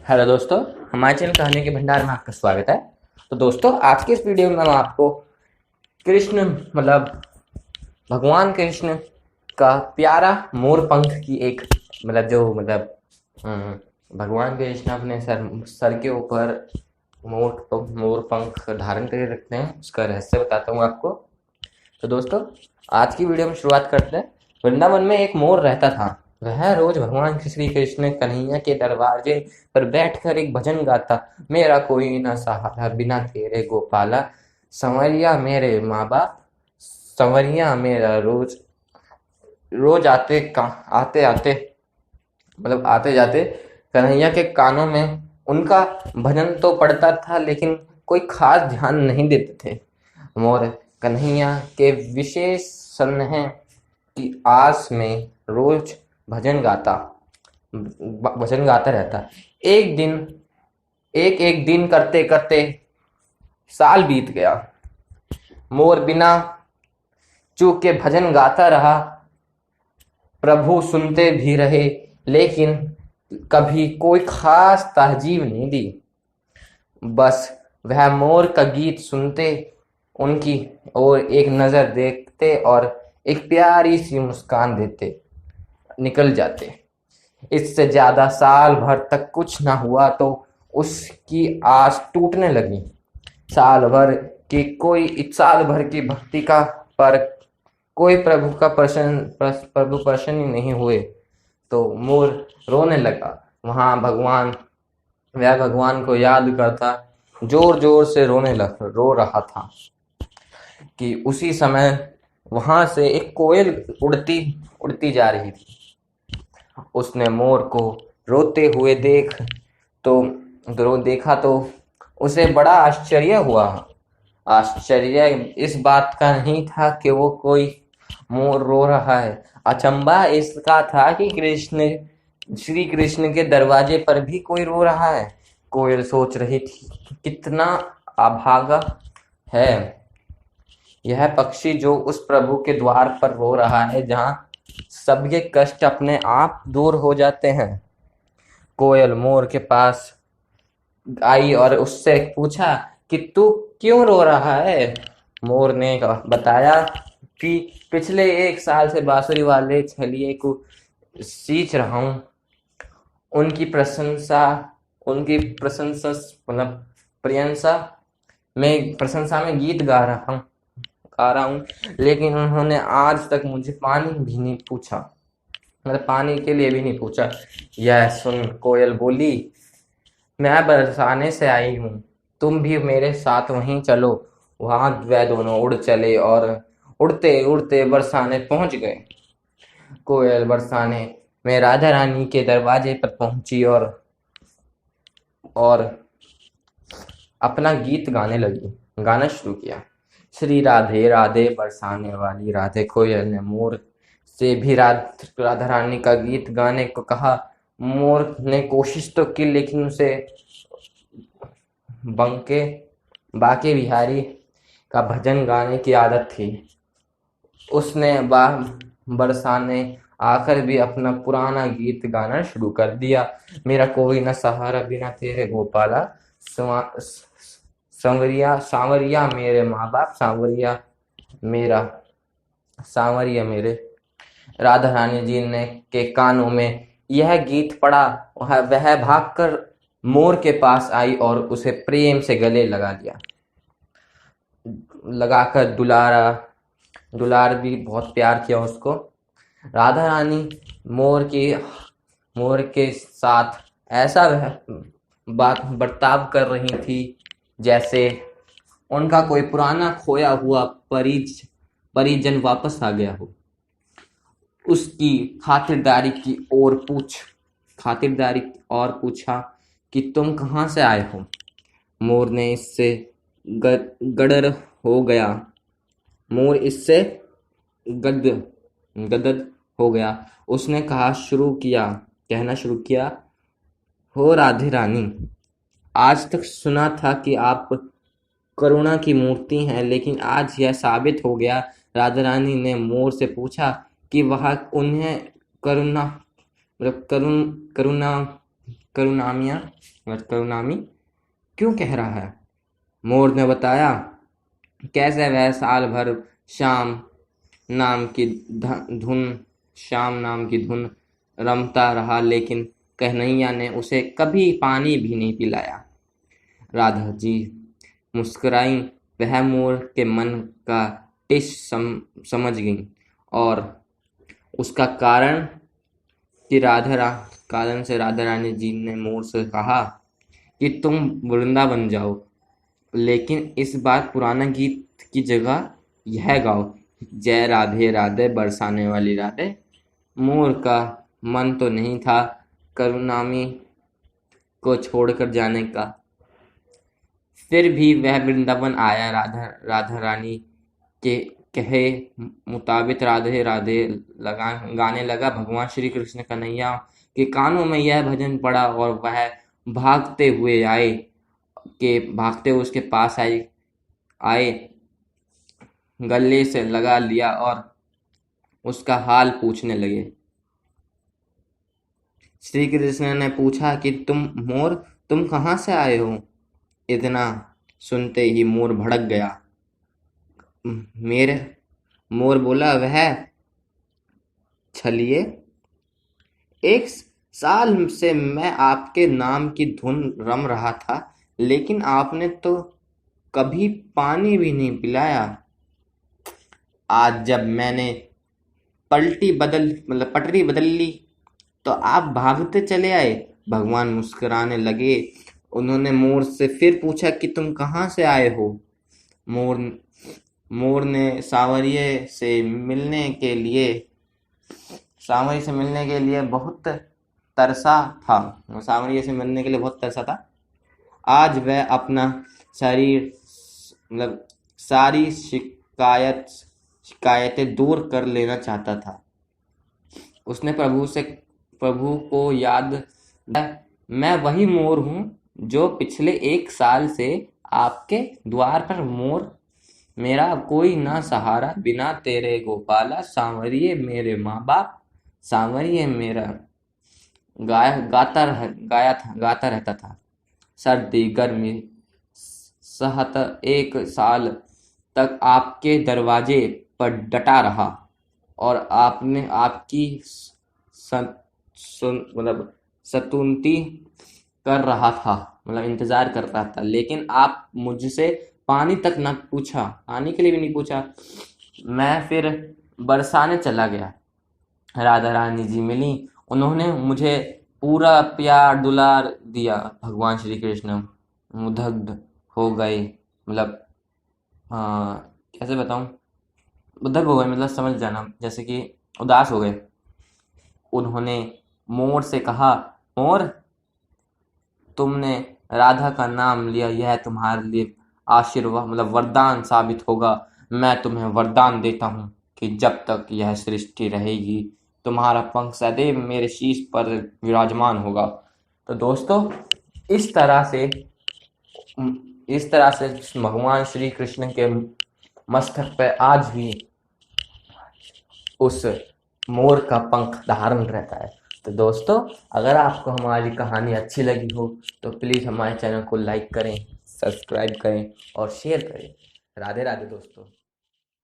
Hello दोस्तों, हमारे channel कहानी के भंडार में आपका स्वागत है। तो दोस्तों, आज के इस वीडियो में हम आपको कृष्ण भगवान कृष्ण का प्यारा मोर पंख की एक भगवान कृष्ण अपने सर के ऊपर मोर पंख धारण करके रखते हैं, उसका रहस्य बताता हूँ आपको। तो दोस्तों, आज की वीडियो में शुरुआत करते हैं। वृंदावन में एक मोर रहता था। वह रोज भगवान श्री कृष्ण कन्हैया के दरवाजे पर बैठकर एक भजन गाता। मेरा कोई न सहारा बिना तेरे गोपाला, संवरिया मेरे माँ बाप, संवरिया मेरा रोज रोज आते आते आते जाते कन्हैया के कानों में उनका भजन तो पड़ता था, लेकिन कोई खास ध्यान नहीं देते थे। मोर कन्हैया के विशेष स्नेह की आस में रोज भजन गाता रहता। एक दिन करते करते साल बीत गया। मोर बिना चूक के भजन गाता रहा। प्रभु सुनते भी रहे, लेकिन कभी कोई खास तहजीब नहीं दी। बस वह मोर का गीत सुनते, उनकी ओर एक नजर देखते और एक प्यारी सी मुस्कान देते निकल जाते। इससे ज्यादा साल भर तक कुछ ना हुआ तो उसकी आस टूटने लगी। साल भर की भक्ति का पर कोई प्रभु प्रसन्न ही नहीं हुए तो मोर रोने लगा। वह भगवान को याद करता जोर जोर से रो रहा था कि उसी समय वहां से एक कोयल उड़ती उड़ती जा रही थी। उसने मोर को रोते हुए देखा तो उसे बड़ा आश्चर्य हुआ। आश्चर्य इस बात का नहीं था कि वो कोई मोर रो रहा है। अचंभा इसका था कि श्री कृष्ण के दरवाजे पर भी कोई रो रहा है। कोयल सोच रही थी, कितना अभागा है यह पक्षी जो उस प्रभु के द्वार पर रो रहा है, जहां सबके कष्ट अपने आप दूर हो जाते हैं। कोयल मोर के पास आई और उससे पूछा कि तू क्यों रो रहा है। मोर ने बताया कि पिछले 1 साल से बांसुरी वाले छलिए को सींच रहा हूँ। उनकी प्रशंसा में गीत गा रहा हूँ, लेकिन उन्होंने आज तक मुझे पानी के लिए भी नहीं पूछा। यह सुन कोयल बोली, मैं बरसाने से आई हूँ, तुम भी मेरे साथ वहीं चलो। वहां वे दोनों उड़ चले और उड़ते उड़ते बरसाने पहुंच गए। कोयल बरसाने में राधा रानी के दरवाजे पर पहुंची और अपना गीत गाना शुरू किया। श्री राधे राधे बरसाने वाली राधे। कोयल ने मोर से भी राधा रानी का गीत गाने को कहा। मोर ने कोशिश तो की, लेकिन उसे बाके बिहारी का भजन गाने की आदत थी। उसने बरसाने आकर भी अपना पुराना गीत गाना शुरू कर दिया। मेरा कोई न सहारा बिना तेरे गोपाला, सांवरिया मेरे माँ बाप, सांवरिया मेरे। राधा रानी जी ने के कानों में यह गीत पड़ा। वह भागकर मोर के पास आई और उसे प्रेम से गले लगाकर दुलार भी बहुत प्यार किया उसको। राधा रानी मोर के साथ ऐसा बर्ताव कर रही थी जैसे उनका कोई पुराना खोया हुआ परिजन वापस आ गया हो। उसकी खातिरदारी और पूछा कि तुम कहाँ से आए हो। मोर इससे गदगद हो गया। उसने कहना शुरू किया, हो राधे रानी, आज तक सुना था कि आप करुणा की मूर्ति हैं, लेकिन आज यह साबित हो गया। राधा रानी ने मोर से पूछा कि वह उन्हें करुणा करुणामिया करुणामी क्यों कह रहा है? मोर ने बताया, कैसे वह साल भर शाम नाम की धुन श्याम नाम की धुन रमता रहा, लेकिन कन्हैया ने उसे कभी पानी भी नहीं पिलाया। राधा जी मुस्कुराई। वह मोर के मन का टिस समझ गई और उसका कारण से राधा रानी जी ने मोर से कहा कि तुम वृंदावन जाओ, लेकिन इस बार पुराना गीत की जगह यह गाओ, जय राधे राधे बरसाने वाली राधे। मोर का मन तो नहीं था करुणामी को छोड़कर जाने का, फिर भी वह वृंदावन आया। राधा रानी के कहे मुताबिक राधे राधे गाने लगा। भगवान श्री कृष्ण कन्हैया के कानों में यह भजन पड़ा और वह भागते हुए उसके पास आए, गले से लगा लिया और उसका हाल पूछने लगे। श्री कृष्ण ने पूछा कि तुम कहाँ से आए हो? इतना सुनते ही मोर भड़क गया। मोर बोला, वह छलिए, एक साल से मैं आपके नाम की धुन रम रहा था, लेकिन आपने तो कभी पानी भी नहीं पिलाया। आज जब मैंने पटरी बदल ली तो आप भागते चले आए। भगवान मुस्कुराने लगे। उन्होंने मोर से फिर पूछा कि तुम कहाँ से आए हो? मोर ने सांवरिये से मिलने के लिए बहुत तरसा था। आज वह अपना सारी शिकायतें दूर कर लेना चाहता था। उसने प्रभु को याद, मैं वही मोर हूँ जो पिछले 1 साल से आपके द्वार पर मेरा कोई ना सहारा, बिना तेरे गोपाला, सांवरिये मेरे माँ बाप, सांवरिये मेरा गाता रहता था। सर्दी गर्मी सहत 1 साल तक आपके दरवाजे पर डटा रहा और आपकी सतुनती कर रहा था, इंतजार कर रहा था, लेकिन आप मुझसे पानी तक न पूछा, आने के लिए भी नहीं पूछा। मैं फिर बरसाने चला गया। राधा रानी जी मिली, उन्होंने मुझे पूरा प्यार दुलार दिया। भगवान श्री कृष्ण मुग्ध हो गए, कैसे बताऊं, उद्धव हो गए, समझ जाना, जैसे कि उदास हो गए। उन्होंने मोर से कहा, मोर, तुमने राधा का नाम लिया, यह तुम्हारे लिए आशीर्वाद वरदान साबित होगा। मैं तुम्हें वरदान देता हूँ कि जब तक यह सृष्टि रहेगी, तुम्हारा पंख सदैव मेरे शीश पर विराजमान होगा। तो दोस्तों, इस तरह से भगवान श्री कृष्ण के मस्तक पे आज भी उस मोर का पंख धारण रहता है। तो दोस्तों, अगर आपको हमारी कहानी अच्छी लगी हो तो प्लीज़ हमारे चैनल को लाइक करें, सब्सक्राइब करें और शेयर करें। राधे राधे दोस्तों।